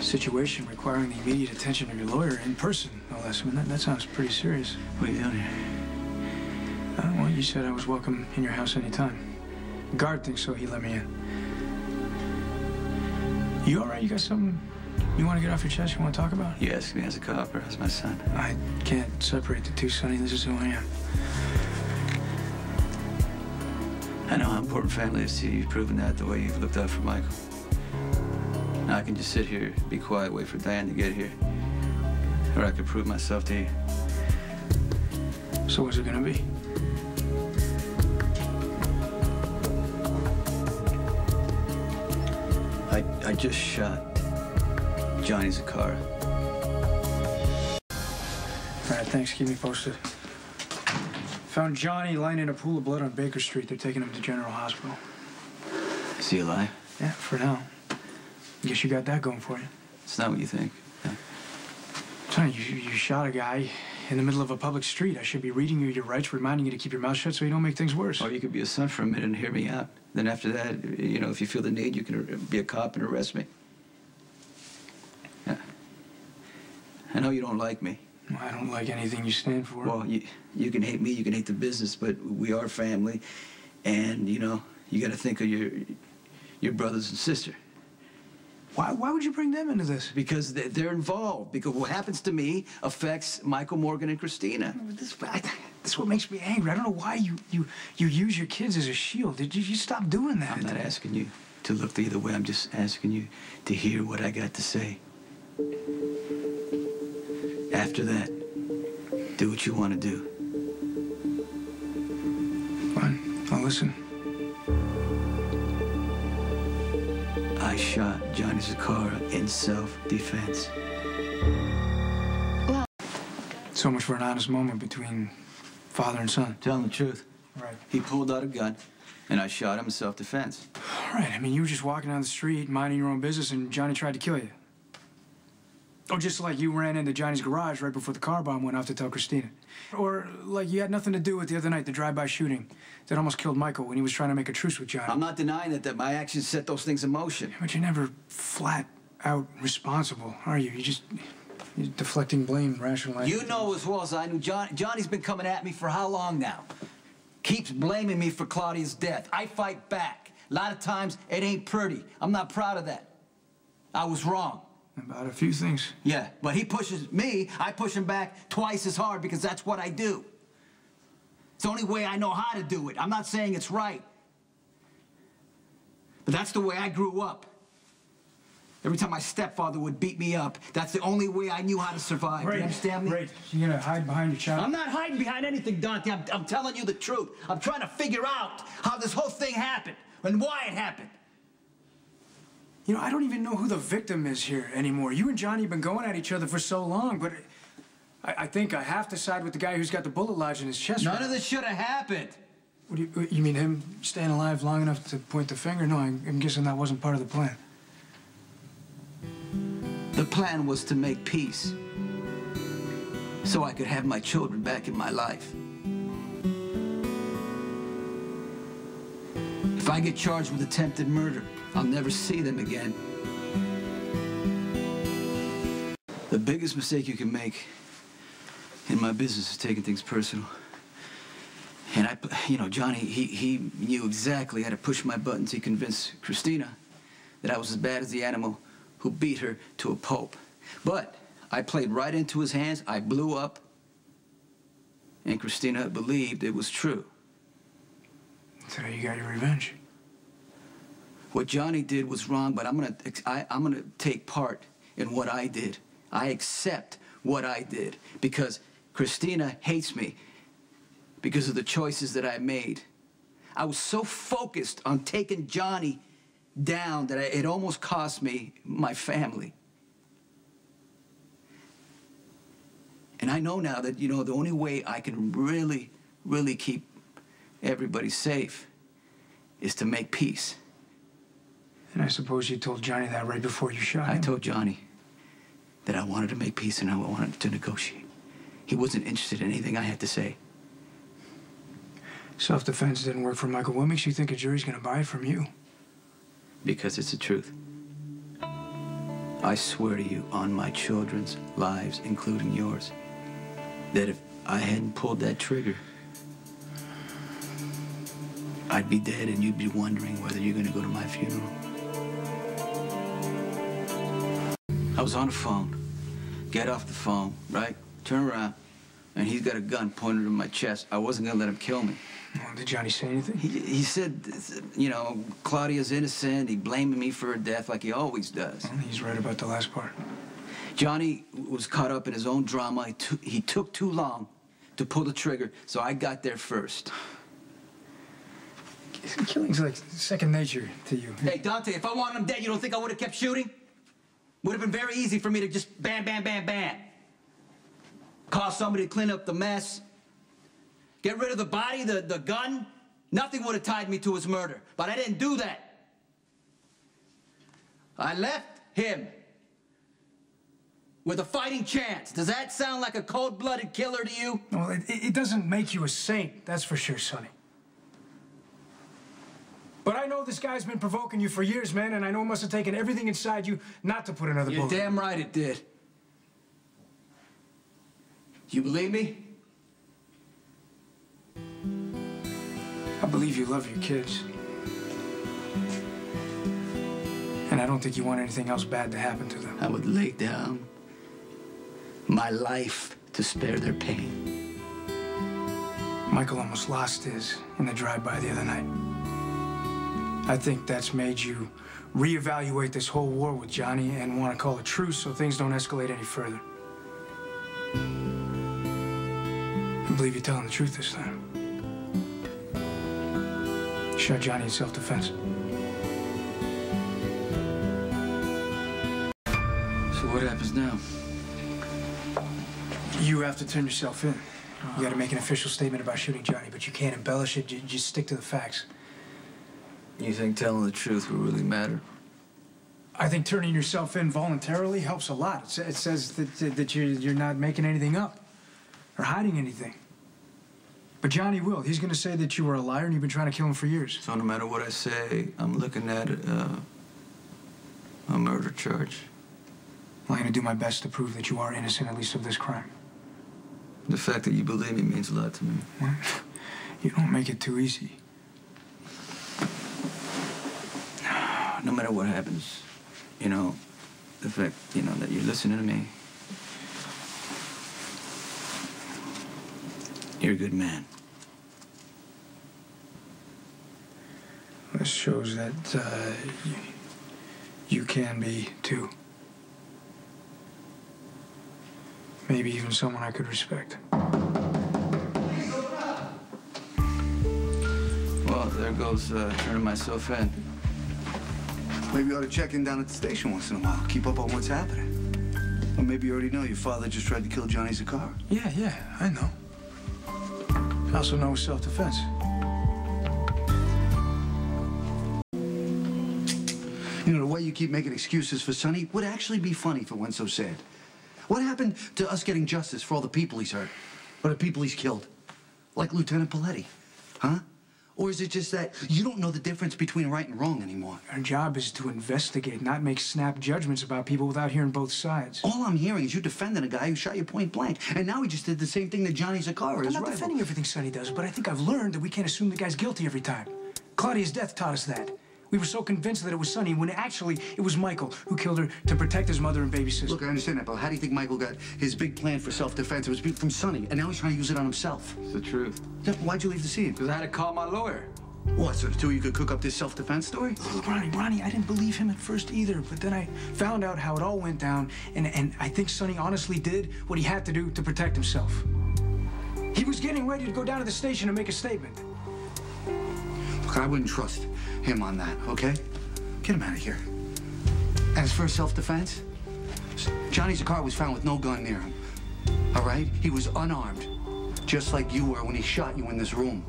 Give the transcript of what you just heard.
situation requiring the immediate attention of your lawyer in person, no less. I mean, that sounds pretty serious. What are you doing here? Well, you said I was welcome in your house anytime. The guard thinks so. He let me in. You all right? You got something you want to get off your chest? You want to talk about? You ask me as a cop or as my son? I can't separate the two, Sonny. This is who I am. I know how important family is to you. You've proven that the way you've looked out for Michael. Now I can just sit here, be quiet, wait for Diane to get here. Or I could prove myself to you. So what's it gonna be? I just shot Johnny Zacchara. All right, thanks. Keep me posted. Found Johnny lying in a pool of blood on Baker Street. They're taking him to General Hospital. Is he alive? Yeah, for now. Guess you got that going for you. It's not what you think. No. Sonny, you shot a guy in the middle of a public street. I should be reading you your rights, reminding you to keep your mouth shut so you don't make things worse. Or you could be a son for a minute and hear me out. Then after that, you know, if you feel the need, you can be a cop and arrest me. Yeah. I know you don't like me. Well, I don't like anything you stand for. Well, you can hate me, you can hate the business, but we are family. And, you know, you got to think of your brothers and sister. Why would you bring them into this? Because they're involved. Because what happens to me affects Michael, Morgan, and Christina. This is what makes me angry. I don't know why you use your kids as a shield. Did you stop doing that? I'm not asking you to look the other way. I'm just asking you to hear what I got to say. After that, do what you want to do. Fine. I'll listen. I shot Johnny Zacchara in self-defense. Well, So much for an honest moment between father and son. Tell him the truth. Right. He pulled out a gun, and I shot him in self-defense. All right. I mean, you were just walking down the street, minding your own business, and Johnny tried to kill you. Oh, just like you ran into Johnny's garage right before the car bomb went off to tell Christina. Or like you had nothing to do with the other night, the drive-by shooting that almost killed Michael when he was trying to make a truce with Johnny. I'm not denying that my actions set those things in motion. But you're never flat out responsible, are you? You're deflecting blame, rationalizing. You know as well as I knew, Johnny's been coming at me for how long now? Keeps blaming me for Claudia's death. I fight back. A lot of times, it ain't pretty. I'm not proud of that. I was wrong. About a few things. Yeah, but he pushes me, I push him back twice as hard because that's what I do. It's the only way I know how to do it. I'm not saying it's right. But that's the way I grew up. Every time my stepfather would beat me up, that's the only way I knew how to survive. Right. You understand me? Right. You're gonna hide behind your child? I'm not hiding behind anything, Dante. I'm telling you the truth. I'm trying to figure out how this whole thing happened and why it happened. You know, I don't even know who the victim is here anymore. You and Johnny have been going at each other for so long, but I think I have to side with the guy who's got the bullet lodged in his chest. None of this should have happened. What do you mean him staying alive long enough to point the finger? No, I'm guessing that wasn't part of the plan. The plan was to make peace so I could have my children back in my life. If I get charged with attempted murder, I'll never see them again. The biggest mistake you can make in my business is taking things personal. And you know, Johnny, he knew exactly how to push my buttons. He convinced Christina that I was as bad as the animal who beat her to a pulp. But I played right into his hands. I blew up. And Christina believed it was true. So you got your revenge. What Johnny did was wrong, but I'm gonna take part in what I did. I accept what I did because Christina hates me because of the choices that I made. I was so focused on taking Johnny down that it almost cost me my family. And I know now that, you know, the only way I can really, really keep everybody safe is to make peace. And I suppose you told Johnny that right before you shot him? I told Johnny that I wanted to make peace and I wanted to negotiate. He wasn't interested in anything I had to say. Self-defense didn't work for Michael. What makes you think a jury's gonna buy it from you? Because it's the truth. I swear to you on my children's lives, including yours, that if I hadn't pulled that trigger, I'd be dead and you'd be wondering whether you're gonna go to my funeral. I was on the phone. Get off the phone, right? Turn around. And he's got a gun pointed at my chest. I wasn't gonna let him kill me. Well, did Johnny say anything? He said, you know, Claudia's innocent. He blamed me for her death like he always does. Well, he's right about the last part. Johnny was caught up in his own drama. He took too long to pull the trigger, so I got there first. Killing's like second nature to you. Hey, Dante, if I wanted him dead, you don't think I would have kept shooting? Would have been very easy for me to just bam, bam, bam, bam. Call somebody to clean up the mess. Get rid of the body, the gun. Nothing would have tied me to his murder. But I didn't do that. I left him with a fighting chance. Does that sound like a cold-blooded killer to you? Well, it doesn't make you a saint, that's for sure, Sonny. But I know this guy's been provoking you for years, man, and I know it must have taken everything inside you not to put another bullet. You're damn right it did. You believe me? I believe you love your kids. And I don't think you want anything else bad to happen to them. I would lay down my life to spare their pain. Michael almost lost his in the drive-by the other night. I think that's made you reevaluate this whole war with Johnny and want to call a truce so things don't escalate any further. I believe you're telling the truth this time. You shot Johnny in self-defense. So what happens now? You have to turn yourself in. You got to make an official statement about shooting Johnny, but you can't embellish it. You just stick to the facts. You think telling the truth will really matter? I think turning yourself in voluntarily helps a lot. It says that you're not making anything up or hiding anything. But Johnny will. He's going to say that you were a liar and you've been trying to kill him for years. So no matter what I say, I'm looking at a murder charge. I'm going to do my best to prove that you are innocent, at least of this crime. The fact that you believe me means a lot to me. Well, you don't make it too easy. No matter what happens, you know, the fact, you know, that you're listening to me, you're a good man. This shows that you can be, too. Maybe even someone I could respect. Well, there goes turning myself in. Maybe you ought to check in down at the station once in a while. Keep up on what's happening. Or maybe you already know your father just tried to kill Johnny Zakar. Yeah, I know. I also know it's self-defense. You know, the way you keep making excuses for Sonny would actually be funny if it went so sad. What happened to us getting justice for all the people he's hurt? Or the people he's killed? Like Lieutenant Paletti, huh? Or is it just that you don't know the difference between right and wrong anymore? Our job is to investigate, not make snap judgments about people without hearing both sides. All I'm hearing is you defending a guy who shot you point blank. And now he just did the same thing to Johnny Zakar, his I'm not rival. defending everything Sonny does, but I think I've learned that we can't assume the guy's guilty every time. Claudia's death taught us that. We were so convinced that it was Sonny when actually it was Michael who killed her to protect his mother and baby sister. Look, I understand that, but how do you think Michael got his big plan for self-defense? It was from Sonny, and now he's trying to use it on himself. It's the truth. Then why'd you leave the scene? Because I had to call my lawyer. What, so the two of you could cook up this self-defense story? Look, Ronnie, I didn't believe him at first either, but then I found out how it all went down, and I think Sonny honestly did what he had to do to protect himself. He was getting ready to go down to the station and make a statement. Look, I wouldn't trust him on that, okay? Get him out of here. As for self-defense, Johnny Zakar was found with no gun near him, all right? He was unarmed, just like you were when he shot you in this room.